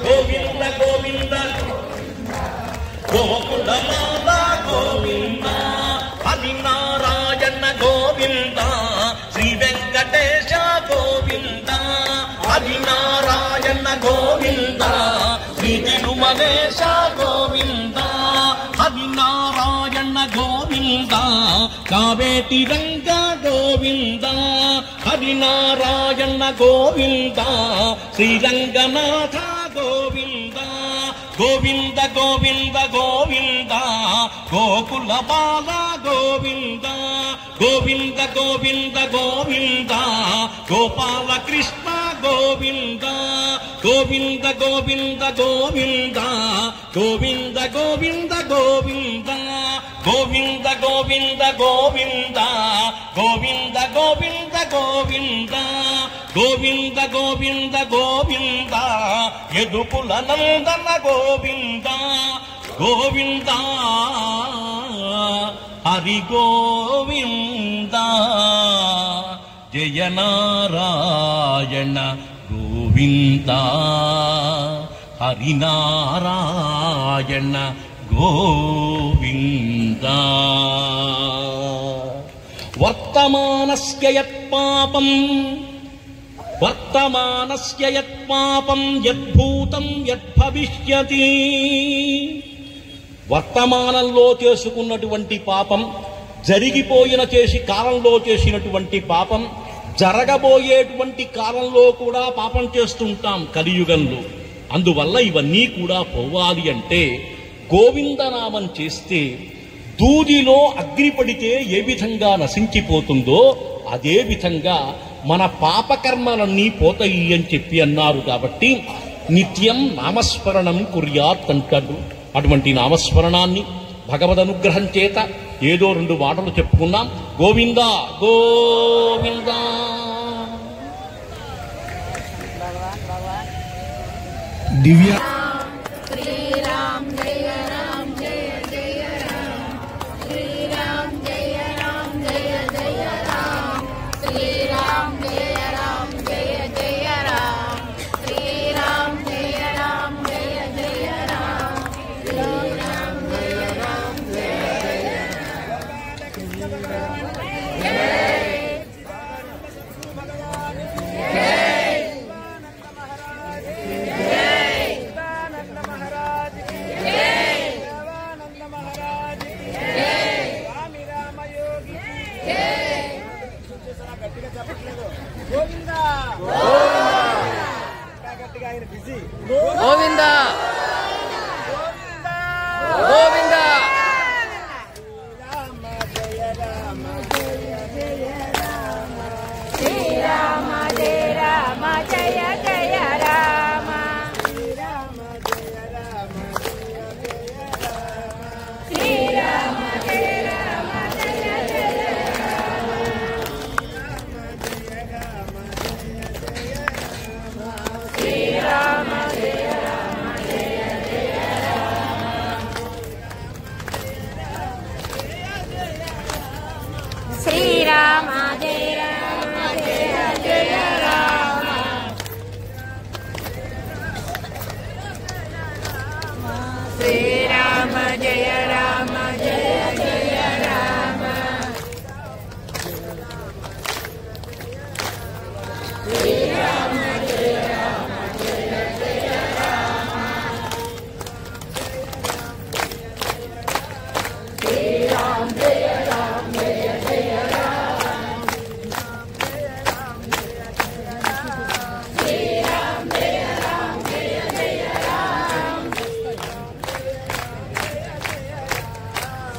గోవింద గోవింద గోకులమాల గోవింద హరినారాయణ గోవింద శ్రీ వెంకటేశ గోవింద హరినారాయణ గోవింద శ్రీ తిరుమలేశ గోవింద హరినారాయణ గోవింద కావేటి రంగ గోవింద హరినారాయణ గోవింద శ్రీరంగనాథ గోవింద గోవింద గోవింద గోవింద గోకుల బాల గోవింద గోవింద గోవింద గోవింద గోపాల కృష్ణ గోవింద గోవింద గోవింద గోవింద గోవింద గోవింద గోవింద గోవింద గోవింద గోవింద గోవింద గోవింద గోవింద గోవింద గోవింద గోవింద యదుకుల నందన గోవింద గోవింద హరి గోవింద జయ నారాయణ గోవింద హరినారాయణ గోవింద వర్తమానస్య యత్పాపం వర్తమానస్య యత్పాపం యద్భూతం యద్భవిష్యతి వర్తమానంలో చేసుకున్నటువంటి పాపం, జరిగిపోయిన కాలంలో చేసినటువంటి పాపం, జరగబోయేటువంటి కాలంలో కూడా పాపం చేస్తుంటాం కలియుగంలో. అందువల్ల ఇవన్నీ కూడా పోవాలి అంటే గోవిందనామం చేస్తే దూదిలో అగ్ని పడితే ఏ విధంగా నశించిపోతుందో అదే విధంగా మన పాపకర్మలన్నీ పోతాయి అని చెప్పి అన్నారు. కాబట్టి నిత్యం నామస్మరణం కుర్యాత్ అంటాడు. అటువంటి నామస్మరణాన్ని భగవద్ అనుగ్రహం చేత ఏదో 2 మాటలు చెప్పుకున్నాం. గోవింద గోవింద. దివ్య శ్రీరామ్ జయ రామ్ జయ జయ రామ్ శ్రీరామ్ జయ రామ్ జయ జయ రామ్ శ్రీరామ్ జయ రామ్ జయ జయ రామ్ శ్రీరామ్ జయ రామ్ జయ జయ రామ్ శ్రీరామ్ జయ రామ్ జయ జయ గోవింద గోవింద శ్రీరామ జయ రామ జయ జయ రామ శ్రీరామ జయ రామ జయ జయ శ్రీరామ జయ రామ జయ జయ శ్రీరామ జయ రామ జయ జయ రామ శ్రీరామ జయ రామ జయ జయ రామ శ్రీరామ జయ రామ జయ జయ రామ శ్రీరామ జయ రామ జయ జయ రామ శ్రీరామ జయ రామ జయ జయ రామ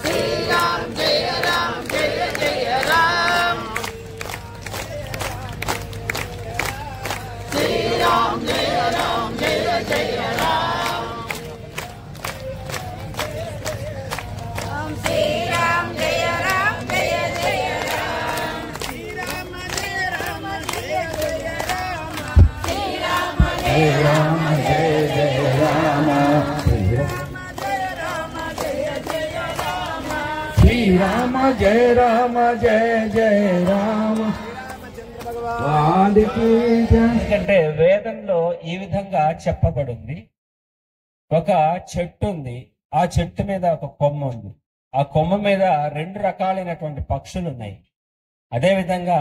శ్రీరామ జయ రామ జయ జయ రామ శ్రీరామ జయ రామ జయ జయ రామ శ్రీరామ జయ రామ జయ జయ రామ శ్రీరామ జయ రామ జయ జయ రామ శ్రీరామ జయ రామ జయ జయ రామ శ్రీరామ జయ రామ జయ జయ రామ. Panditya. ఎందుకంటే వేదంలో ఈ విధంగా చెప్పబడింది. ఒక చెట్టు ఉంది, ఆ చెట్టు మీద ఒక కొమ్మ ఉంది, ఆ కొమ్మ మీద 2 రకాలైనటువంటి పక్షులు ఉన్నాయి. అదే విధంగా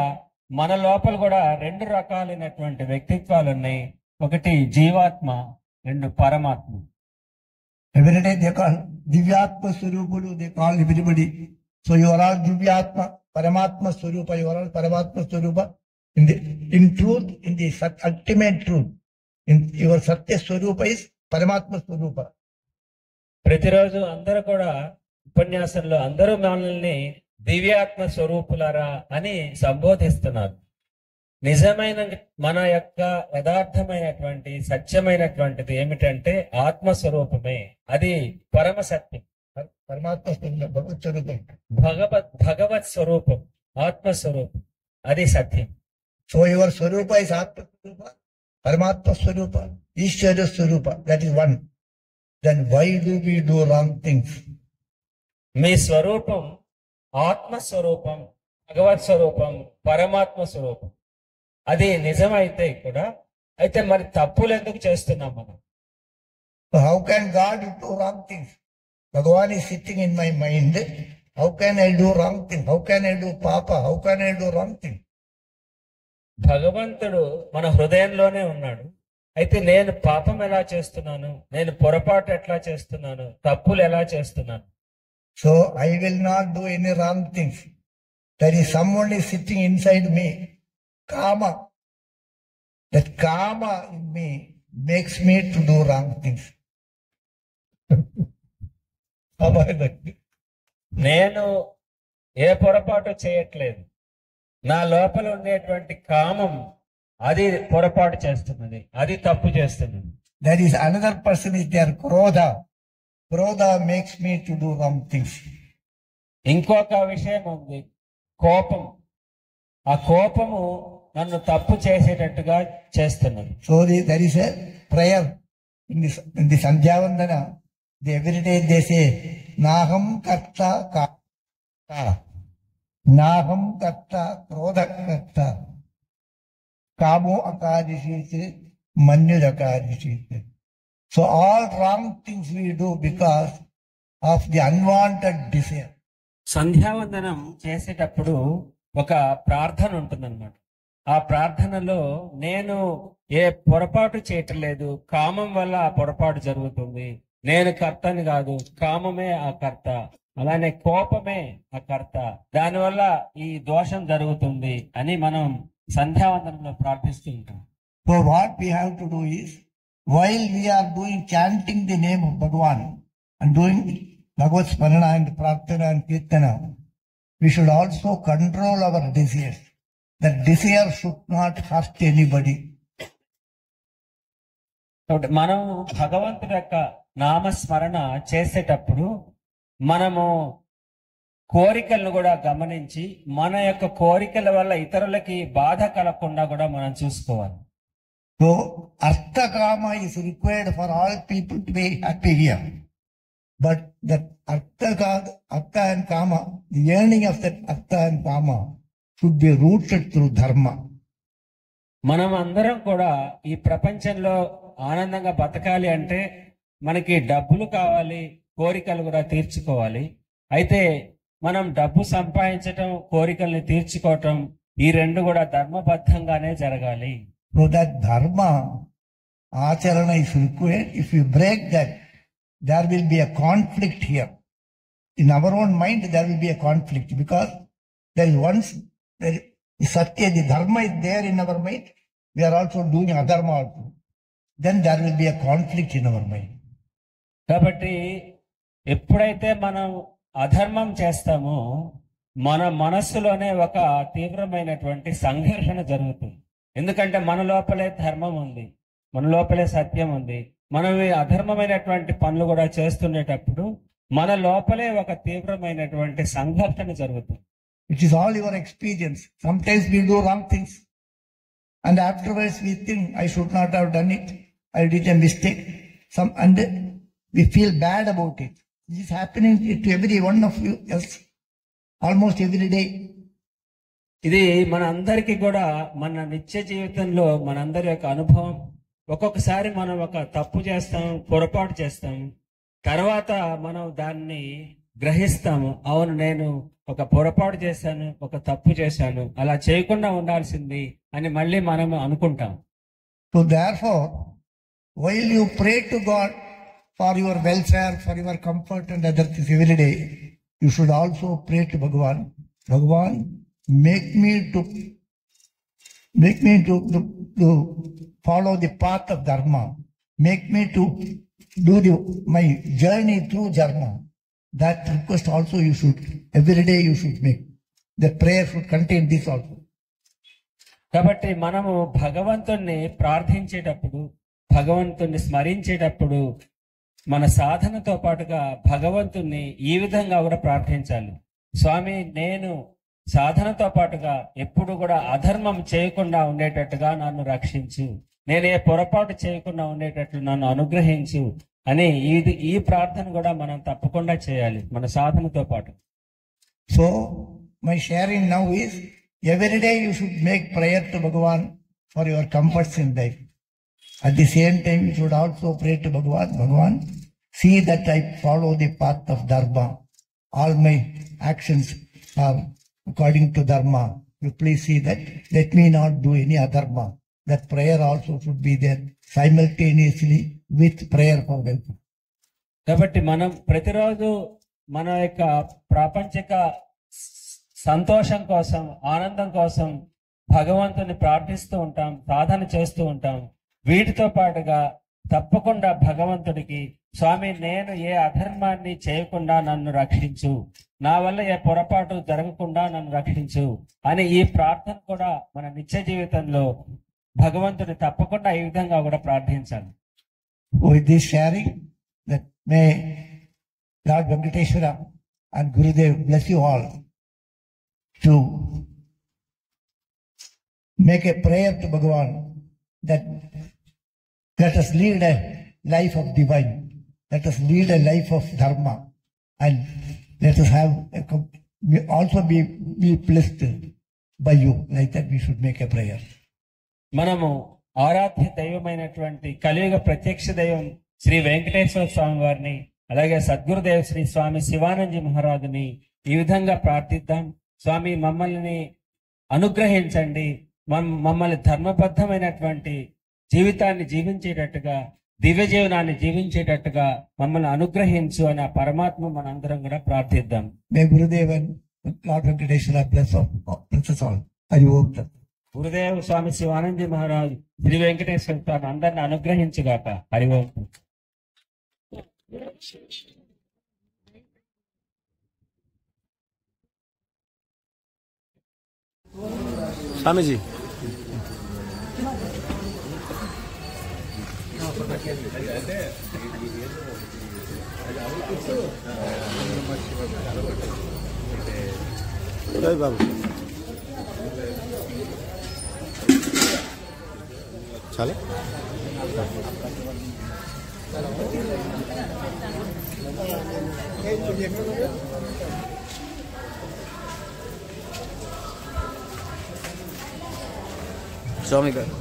మన లోపల కూడా 2 రకాలైనటువంటి వ్యక్తిత్వాలు ఉన్నాయి. ఒకటి జీవాత్మ, 2 పరమాత్మ. Every day they call Divyatma Swarupulu, they call everybody. So you are all Divyatma, Paramatma Swarupa, you are all Paramatma Swarupa. In truth, in the ultimate truth, in your Satya Swarupa is Paramatma Swarupa. ప్రతిరోజు అందరూ కూడా ఉపన్యాసంలో అందరూ మనల్ని దివ్యాత్మ స్వరూపులారా అని సంబోధిస్తున్నారు. నిజమైన మన యొక్క యథార్థమైనటువంటి సత్యమైనటువంటిది ఏమిటంటే ఆత్మస్వరూపమే. అది పరమ సత్యం, Paramatma Swarupa, Bhagavad Swarupa. భగవత్ స్వరూపం, ఆత్మస్వరూపం, అది సత్యం. So your Swarupa is Atma Swarupa, Paramatma Swarupa, Ishvara Swarupa, that is one. Then why do we do wrong things? మీ స్వరూపం ఆత్మస్వరూపం, భగవత్ స్వరూపం, పరమాత్మ స్వరూపం. అది నిజమైతే కూడా అయితే మరి తప్పులు ఎందుకు చేస్తున్నాం మనం? So how can God do wrong things? Bhagavan is sitting in my mind. How can I do wrong thing? How can I do papa? How can I do wrong thing? భగవంతుడు మన హృదయంలోనే ఉన్నాడు. అయితే నేను పాపం ఎలా చేస్తున్నాను, నేను పొరపాటు ఎట్లా చేస్తున్నాను, తప్పులు ఎలా చేస్తున్నాను? So I will not do any wrong things. There is someone is sitting inside me. Kama. That kama in me makes me to do wrong things. నేను ఏ పొరపాటు చేయట్లేదు. నా లోపల ఉండేటువంటి కామం అది పొరపాటు చేస్తున్నది, అది తప్పు చేస్తున్నది. There is another person is there, Krodha. Krodha makes me to do wrong things. ఇంకొక విషయం ఉంది, కోపం. ఆ కోపము నన్ను తప్పు చేసేటట్టుగా చేస్తున్నది. So there is a prayer in the Sandhyavandana. Every day they say, Naham Karta Karta, Naham Karta Krodha Karta, Kamo Akadishite, Manyud Akadishite. So all wrong things we do because of the unwanted desire. సంధ్యావందనం చేసేటప్పుడు ఒక ప్రార్థన ఉంటుందన్నమాట. ఆ ప్రార్థనలో నేను ఏ పొరపాటు చేయటం లేదు, కామం వల్ల ఆ పొరపాటు జరుగుతుంది, నేను కర్తని కాదు, కామమే ఆ కర్త, అలానే కోపమే ఆ కర్త, దానివల్ల ఈ దోషం జరుగుతుంది అని మనం సంధ్యావందనంలో ప్రార్థిస్తూ ఉంటాం. So what we have to do is, while we are chanting the name of Bhagavan and doing Bhagavad Smarana and Prarthana and Kirtana, we should also control our desires. That desire should not hurt anybody. కాబట్టి మనం భగవంతుడి యొక్క నామస్మరణ చేసేటప్పుడు మనము కోరికలను కూడా గమనించి మన యొక్క కోరికల వల్ల ఇతరులకి బాధ కలగకుండా కూడా మనం చూసుకోవాలి. So Artha Kama is required for all people to be happy here. But that Artha and Kama, the yearning of that Artha and Kama should be rooted through Dharma. మనం అందరం కూడా ఈ ప్రపంచంలో ఆనందంగా బతకాలి అంటే మనకి డబ్బులు కావాలి, కోరికలు కూడా తీర్చుకోవాలి. అయితే మనం డబ్బు సంపాదించటం, కోరికల్ని తీర్చుకోవటం, ఈ 2 కూడా ధర్మబద్ధంగానే జరగాలి. So that Dharma, Acharana is required. If you break that, there will be a conflict here. In our own mind, there will be a conflict because there is once the Satya, the Dharma is there in our mind. We are also doing Adharma also. Then there will be a conflict in our mind. కాబట్టి ఎప్పుడైతే మనం అధర్మం చేస్తామో మన మనస్సులోనే ఒక తీవ్రమైనటువంటి సంఘర్షణ జరుగుతుంది. ఎందుకంటే మన లోపలే ధర్మం ఉంది, మన లోపలే సత్యం ఉంది. మనం ఈ అధర్మమైనటువంటి పనులు కూడా చేస్తుండేటప్పుడు మన లోపలే ఒక తీవ్రమైనటువంటి సంఘర్షణ జరుగుతుంది. It is all your experience. Sometimes we do wrong things. And afterwards we think, I should not have done it. I did a mistake. And we feel bad about it. This is happening to every one of you else, almost every day. ఇది మన అందరికీ కూడా మన నిత్య జీవితంలో మనందరి యొక్క అనుభవం. ఒక్కొక్కసారి మనం ఒక తప్పు చేస్తాం, పొరపాటు చేస్తాం, తర్వాత మనం దాన్ని గ్రహిస్తాము. అవును, నేను ఒక పొరపాటు చేశాను, ఒక తప్పు చేశాను, అలా చేయకుండా ఉండాల్సింది అని మళ్ళీ మనం అనుకుంటాం. So therefore, while you pray to God for your welfare, for your comfort and other things every day, you should also pray to Bhagavan. Bhagavan, make me to follow the path of dharma. Make me to do my journey through dharma. That request also you should, every day you should make. The prayer should contain this also. కాబట్టి మనము భగవంతుణ్ణి ప్రార్థించేటప్పుడు, భగవంతుణ్ణి స్మరించేటప్పుడు మన సాధనతో పాటుగా భగవంతుణ్ణి ఈ విధంగా కూడా ప్రార్థించాలి. స్వామి, నేను సాధనతో పాటుగా ఎప్పుడు కూడా అధర్మం చేయకుండా ఉండేటట్టుగా నన్ను రక్షించు, నేను ఏ పొరపాటు చేయకుండా ఉండేటట్లు నన్ను అనుగ్రహించు అని ఈ ప్రార్థన కూడా మనం తప్పకుండా చేయాలి మన సాధనతో పాటు. So my sharing now is, every day you should make prayer to Bhagavan for your comforts in life. At the same time, you should also pray to Bhagavan. Bhagavan, see that I follow the path of dharma. All my actions are according to dharma. You please see that. Let me not do any adharma. That prayer also should be there simultaneously with prayer for welfare. కాబట్టి మనం ప్రతిరోజు మన యొక్క ప్రాపంచిక సంతోషం కోసం, ఆనందం కోసం భగవంతుని ప్రార్థిస్తూ ఉంటాం, సాధన చేస్తూ ఉంటాం. వీటితో పాటుగా తప్పకుండా భగవంతుడికి, స్వామి, నేను ఏ అధర్మాన్ని చేయకుండా నన్ను రక్షించు, నా వల్ల ఏ పొరపాటు జరగకుండా నన్ను రక్షించు అని ఈ ప్రార్థన కూడా మన నిత్య జీవితంలో భగవంతుని తప్పకుండా ఈ విధంగా కూడా ప్రార్థించాలి. With this sharing, that may Lord Venkateshwara and Gurudev bless you all to make a prayer to Bhagavan that let us lead a life of divine, let us lead a life of dharma, and let us have also be blessed by you. Like that we should make a prayer. మనము ఆరాధ్య దైవమైనటువంటి కలియుగ ప్రత్యక్ష దైవం శ్రీ వెంకటేశ్వర స్వామి వారిని, అలాగే సద్గురుదేవ్ శ్రీ స్వామి శివానందజీ మహారాజుని ఈ విధంగా ప్రార్థిద్దాం. స్వామి, మమ్మల్ని అనుగ్రహించండి, మమ్మల్ని ధర్మబద్ధమైనటువంటి జీవితాన్ని జీవించేటట్టుగా, దివ్య జీవనాన్ని జీవించేటట్టుగా మమ్మల్ని అనుగ్రహించు అని ఆ పరమాత్మ మనందరం కూడా ప్రార్థిద్దాం. May Gurudev and Lord Venkateshwara bless us all. Hari Om Tat. Gurudev స్వామి శివానందజీ మహారాజు శ్రీ వెంకటేశ్వర స్వామి అందరిని అనుగ్రహించుగాక. హరి ఓం. స్వామీజీ, బాబు చాలే. స్వామి గారు,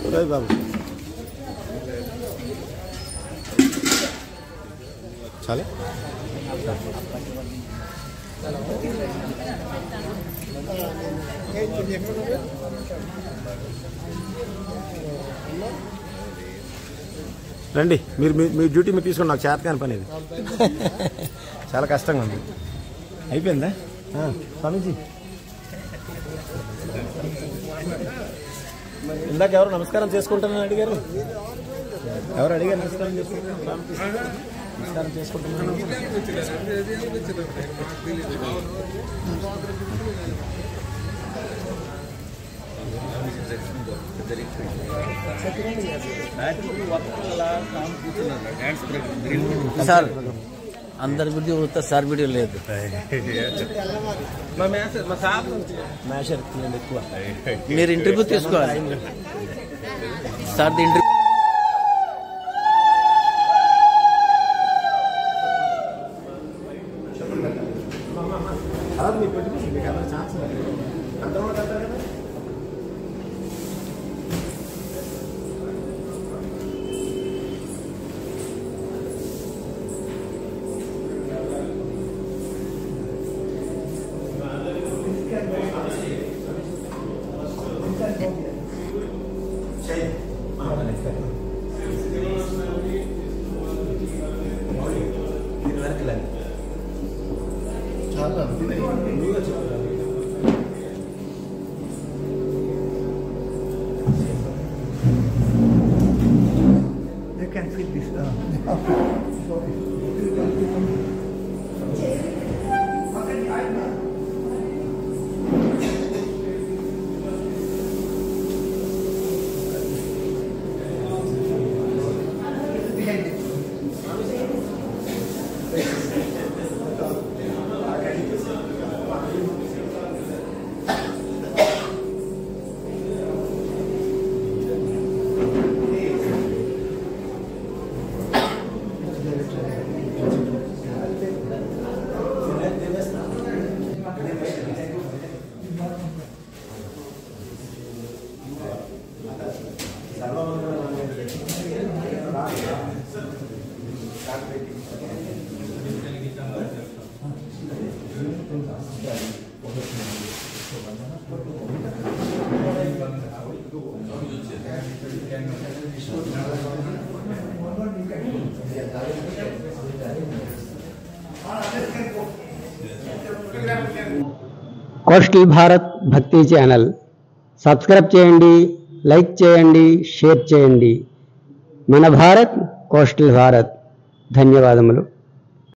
స్వామీజీ, బాబు చాలే. రండి, మీరు మీ డ్యూటీ మీరు తీసుకోండి. నాకు చేత కాని పని ఇది, చాలా కష్టంగా ఉంది. అయిపోయిందా స్వామీజీ? ఇందాక ఎవరు నమస్కారం చేసుకుంటానని అడిగారు. ఎవరు అడిగారు నమస్కారం చేసుకుంటున్నాం? నమస్కారం చేసుకుంటున్నాం. సార్ అందరి వీడియో వస్తా సార్ వీడియో లేదు. మ్యాషర్ ఎక్కువ మీరు ఇంటర్వ్యూ తీసుకోవాలి sir. Interview They can fit this. Coastal Bharat భక్తి ఛానల్ సబ్స్క్రైబ్ చేయండి, లైక్ చేయండి, షేర్ చేయండి. మన భారత్ కోస్టల్ భారత్. ధన్యవాదములు.